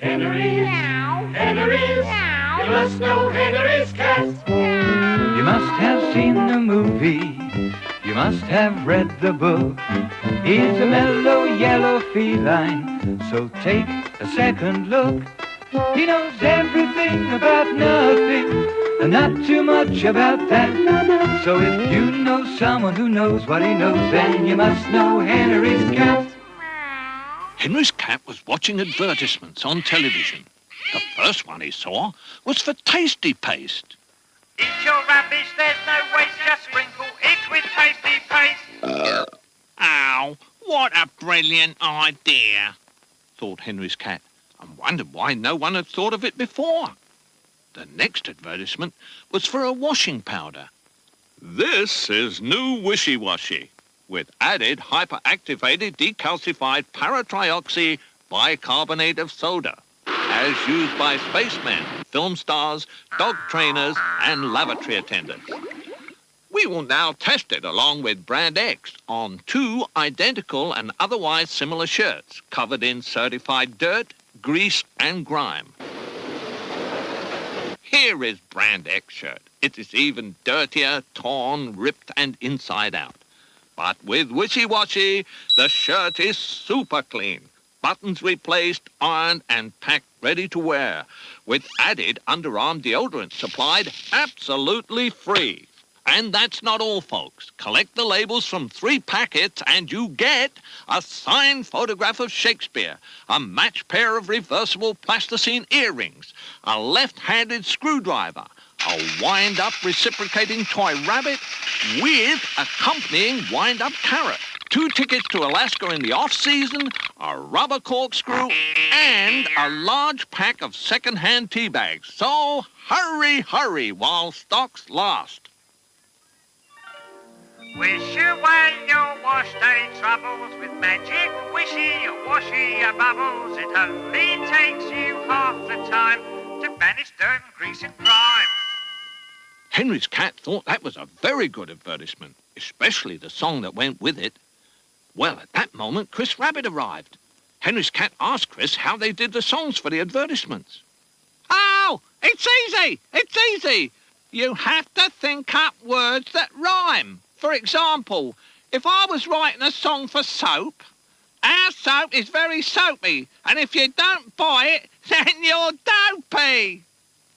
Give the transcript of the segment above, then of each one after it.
Henry's, Henry's, you must know Henry's cat. You must have seen the movie, you must have read the book. He's a mellow yellow feline, so take a second look. He knows everything about nothing, and not too much about that. So if you know someone who knows what he knows, then you must know Henry's cat. Henry's cat was watching advertisements on television. The first one he saw was for Tasty Paste. Eat your rubbish, there's no waste, just sprinkle it with Tasty Paste. Ow, what a brilliant idea, thought Henry's cat, and wondered why no one had thought of it before. The next advertisement was for a washing powder. This is new wishy-washy, with added hyperactivated decalcified paratrioxy bicarbonate of soda, as used by spacemen, film stars, dog trainers, and lavatory attendants. We will now test it along with Brand X on 2 identical and otherwise similar shirts covered in certified dirt, grease, and grime. Here is Brand X shirt. It is even dirtier, torn, ripped, and inside out. But with wishy-washy, the shirt is super clean. Buttons replaced, ironed, and packed ready to wear, with added underarm deodorant supplied absolutely free. And that's not all, folks. Collect the labels from 3 packets and you get a signed photograph of Shakespeare, a matched pair of reversible plasticine earrings, a left-handed screwdriver, a wind-up reciprocating toy rabbit with accompanying wind-up carrot, 2 tickets to Alaska in the off-season, a rubber corkscrew, and a large pack of second-hand tea bags. So hurry, hurry while stocks last. Wish away your wash day troubles with magic wishy-washy bubbles. It only takes you half the time to banish dirt and grease and grime. Henry's cat thought that was a very good advertisement, especially the song that went with it. Well, at that moment, Chris Rabbit arrived. Henry's cat asked Chris how they did the songs for the advertisements. Oh, it's easy, it's easy. You have to think up words that rhyme. For example, if I was writing a song for soap, our soap is very soapy, and if you don't buy it, then you're dopey.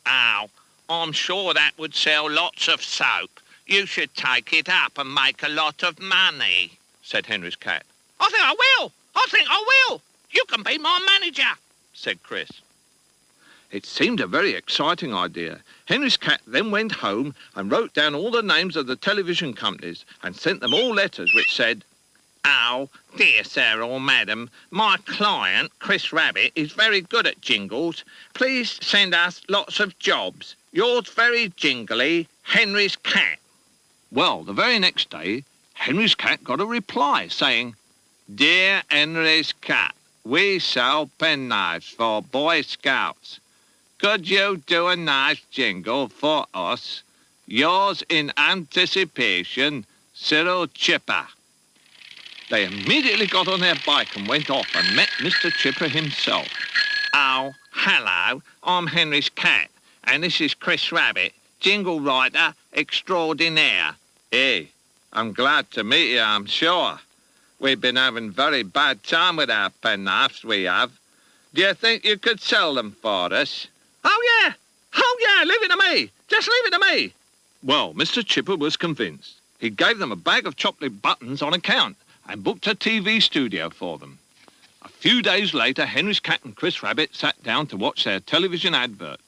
Oh, I'm sure that would sell lots of soap. You should take it up and make a lot of money, said Henry's cat. I think I will. You can be my manager, said Chris. It seemed a very exciting idea. Henry's cat then went home and wrote down all the names of the television companies and sent them all letters which said, "Oh, dear sir or madam, my client, Chris Rabbit, is very good at jingles. Please send us lots of jobs. Yours very jingly, Henry's cat." Well, the very next day, Henry's cat got a reply saying, "Dear Henry's cat, we sell penknives for Boy Scouts. Could you do a nice jingle for us? Yours in anticipation, Cyril Chipper." They immediately got on their bike and went off and met Mr. Chipper himself. "Oh, hello, I'm Henry's cat, and this is Chris Rabbit, jingle writer extraordinaire." "Hey, I'm glad to meet you, I'm sure. We've been having very bad time with our penknives, we have. Do you think you could sell them for us?" Oh, yeah, leave it to me. Just leave it to me. Well, Mr. Chipper was convinced. He gave them a bag of chocolate buttons on account and booked a TV studio for them. A few days later, Henry's cat and Chris Rabbit sat down to watch their television advert.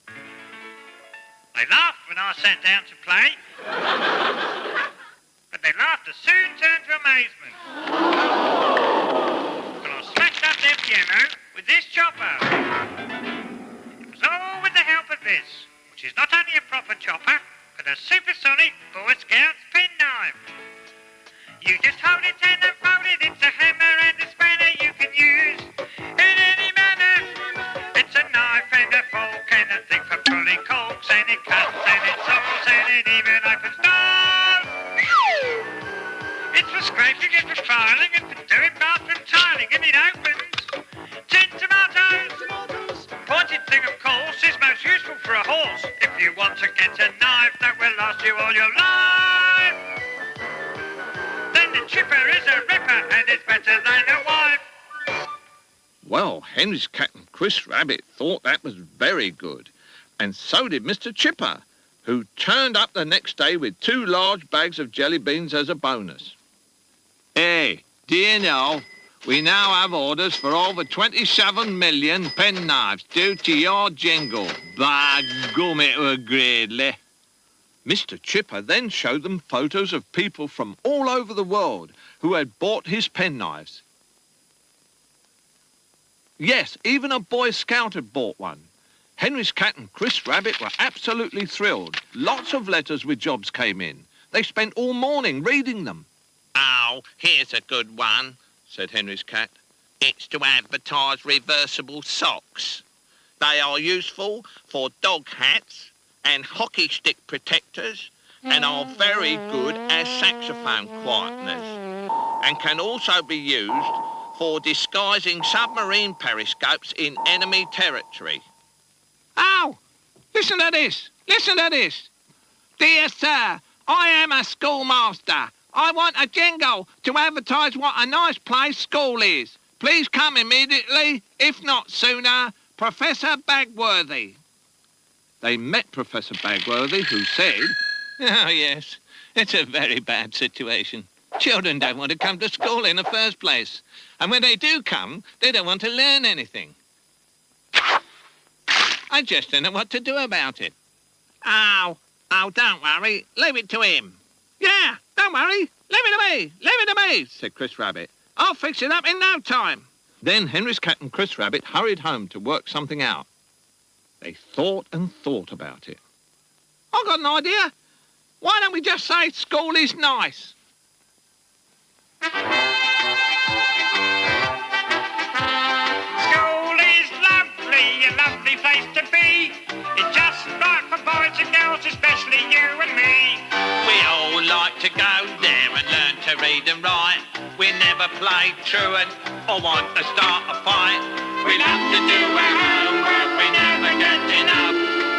They laughed when I sat down to play, but their laughter soon turned to amazement when I smashed up their piano with this chopper. It was all with the help of this, which is not only a proper chopper, but a supersonic Boy Scout's penknife. You just hold it and unfold it, it's a hammer and a spanner you can use in any manner. It's a knife and a fork and a thing for pulling corks, and it cuts and it saws and it even opens doors. It's for scraping and for filing and for doing bathroom tiling, and it opens tin tomatoes. for a horse if you want to get a knife that will last you all your life. Then the chipper is a ripper and it's better than a wife. Well, Henry's cat and Chris Rabbit thought that was very good. And so did Mr. Chipper, who turned up the next day with 2 large bags of jelly beans as a bonus. Hey, do you know, we now have orders for over 27 million penknives due to your jingle. By gum, it were greatly. Mr. Chipper then showed them photos of people from all over the world who had bought his penknives. Yes, even a Boy Scout had bought one. Henry's cat and Chris Rabbit were absolutely thrilled. Lots of letters with jobs came in. They spent all morning reading them. Oh, here's a good one, said Henry's cat. It's to advertise reversible socks. They are useful for dog hats and hockey stick protectors and are very good as saxophone quietners and can also be used for disguising submarine periscopes in enemy territory. Oh, listen to this. Listen to this. Dear sir, I am a schoolmaster. I want a jingle to advertise what a nice place school is. Please come immediately, if not sooner. Professor Bagworthy. They met Professor Bagworthy, who said, Oh, yes, it's a very bad situation. Children don't want to come to school in the first place. And when they do come, they don't want to learn anything. I just don't know what to do about it. Oh, don't worry. Leave it to him. Yeah, don't worry. Leave it to me. Leave it to me, said Chris Rabbit. I'll fix it up in no time. Then Henry's cat and Chris Rabbit hurried home to work something out. They thought and thought about it. I've got an idea. Why don't we just say school is nice? School is lovely, a lovely place to be. It's just right for boys and girls, especially you and me. We all like to go there and learn to read and write. We never play truant or want to start a fight. We love to do our homework, we never get enough.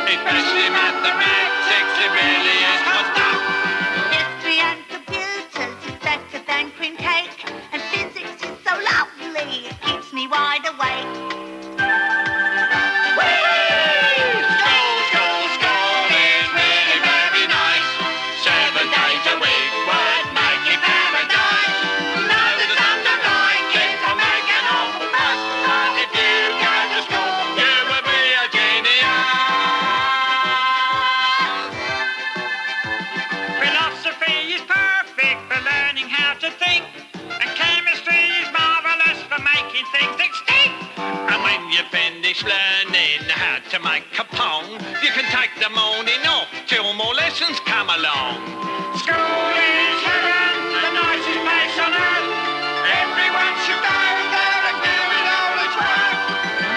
Especially mathematics, it really is what's up. History and computers is better than cream cake. And physics is so lovely, it keeps me wide awake. School is really very nice. 7 days a week would make it paradise. No, there's nothing like it to make an awful fuss. But if you go to school, you will be a genius. Philosophy is perfect for learning how to think. And chemistry is marvellous for making things extinct. And when you finish learning how to make a pong, you can take the morning off till more lessons come along. School is heaven, the nicest place on earth. Everyone should go there and do it all its worth.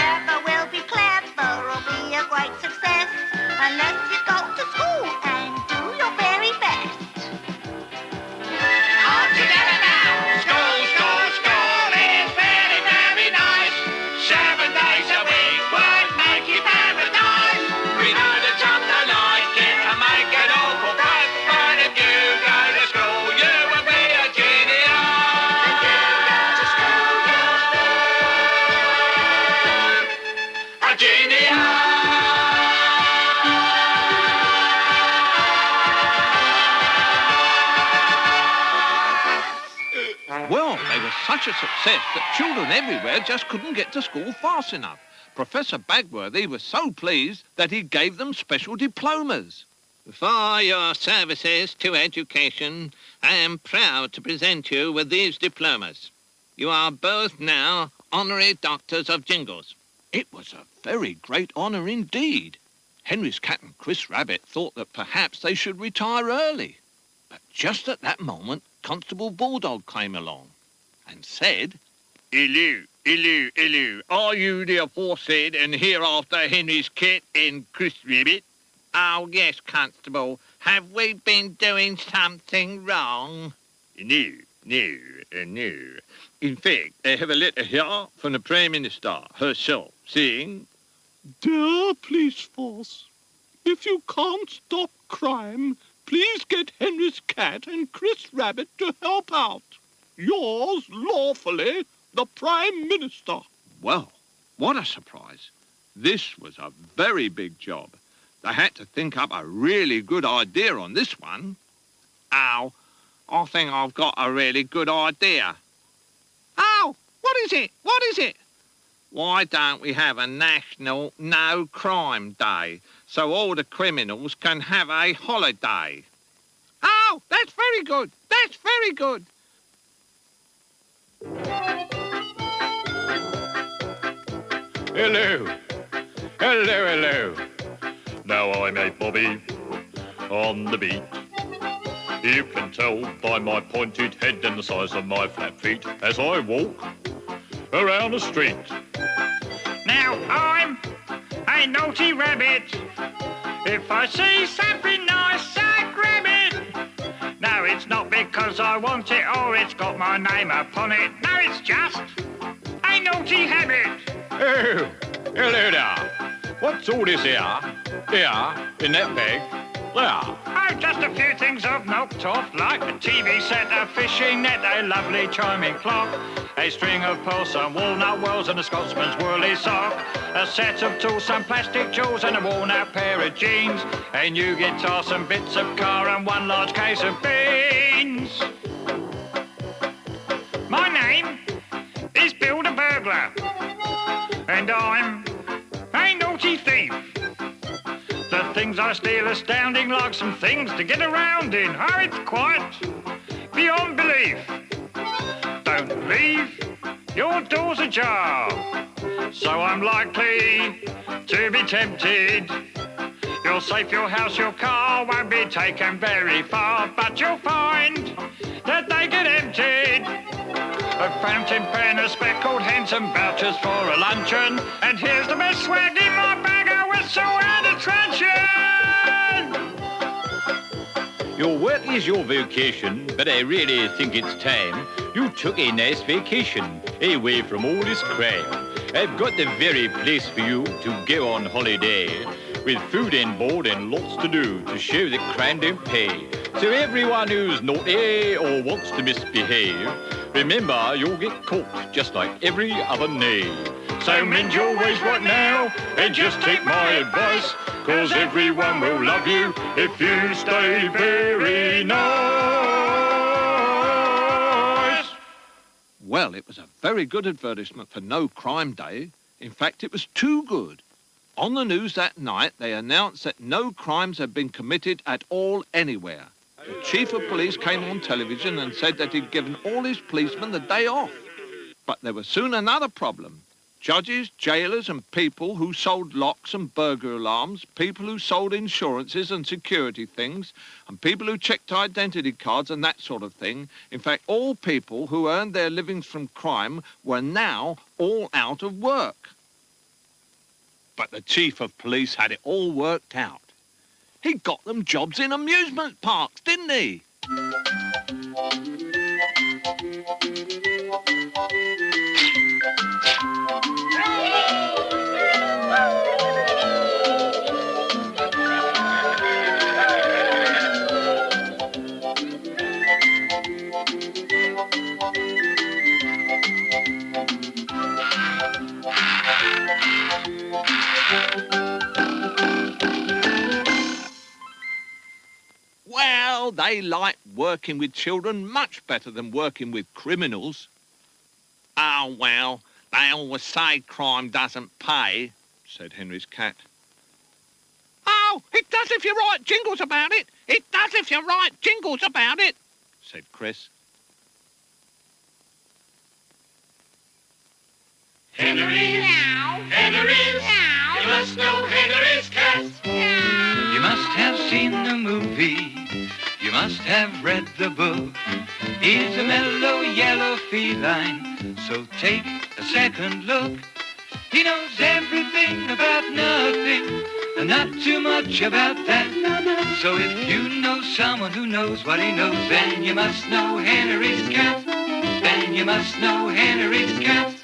Never will be clever or be a great success unless you go to school and do your very best. All together now. School is very, very nice. 7 days a week would make it paradise. We know that some don't like it and make it awful fuss. But if you go to school, you will be a genius. A genius. Well, they were such a success that children everywhere just couldn't get to school fast enough. Professor Bagworthy was so pleased that he gave them special diplomas. For your services to education, I am proud to present you with these diplomas. You are both now honorary doctors of jingles. It was a very great honour indeed. Henry's cat and Chris Rabbit thought that perhaps they should retire early. But just at that moment, Constable Bulldog came along and said, Hello. Are you the aforesaid and hereafter Henry's cat and Chris Rabbit? Oh, yes, Constable. Have we been doing something wrong? No. In fact, I have a letter here from the Prime Minister herself saying, Dear Police Force, If you can't stop crime, please get Henry's cat and Chris Rabbit to help out. Yours lawfully, the Prime Minister. Well, what a surprise. This was a very big job. They had to think up a really good idea on this one. Oh, I think I've got a really good idea. Oh, what is it? What is it? Why don't we have a National No Crime Day so all the criminals can have a holiday? Oh, that's very good. That's very good. Hello. Hello, hello. Now I'm a Bobby on the beat. You can tell by my pointed head and the size of my flat feet as I walk around the street. Now I'm a naughty rabbit. If I see something nice, I grab it. No, it's not because I want it or it's got my name upon it. No, it's just a naughty habit. Oh, hello there. What's all this here? Here, in that bag? There. Oh, just a few things I've knocked off, like a TV set, a fishing net, a lovely chiming clock, a string of pearls, some walnut wheels and a Scotsman's woolly sock, a set of tools, some plastic jewels and a worn-out pair of jeans, a new guitar, some bits of car and one large case of beans. My name is Bill the Burglar, and I'm a naughty thief. The things I steal astounding, like some things to get around in. Oh, it's quite beyond belief. Don't leave your doors ajar, so I'm likely to be tempted. Your safe, your house, your car won't be taken very far, but you'll find that they get emptied. A fountain pen, a speckled hen, some vouchers for a luncheon, and here's the best swag in my bag, a whistle and a truncheon! Your work is your vocation, but I really think it's time you took a nice vacation away from all this crime. I've got the very place for you to go on holiday, with food and board and lots to do to show that crime don't pay. So everyone who's naughty or wants to misbehave, remember you'll get caught just like every other knave. So mend your ways right now and just take my advice, 'cause everyone will love you if you stay very nice. Well, it was a very good advertisement for No Crime Day. In fact, it was too good. On the news that night, they announced that no crimes had been committed at all anywhere. The chief of police came on television and said that he'd given all his policemen the day off. But there was soon another problem. Judges, jailers and people who sold locks and burglar alarms, people who sold insurances and security things, and people who checked identity cards and that sort of thing, in fact, all people who earned their livings from crime were now all out of work. But the chief of police had it all worked out. He got them jobs in amusement parks, didn't he? Well, they like working with children much better than working with criminals. Oh, well, they always say crime doesn't pay, said Henry's cat. Oh, it does if you write jingles about it. It does if you write jingles about it, said Chris. Henry's, Henry's, you must know Henry's cat. You must have seen the movie, you must have read the book. He's a mellow yellow feline, so take a second look. He knows everything about nothing, and not too much about that. So if you know someone who knows what he knows, then you must know Henry's cat. Then you must know Henry's cat.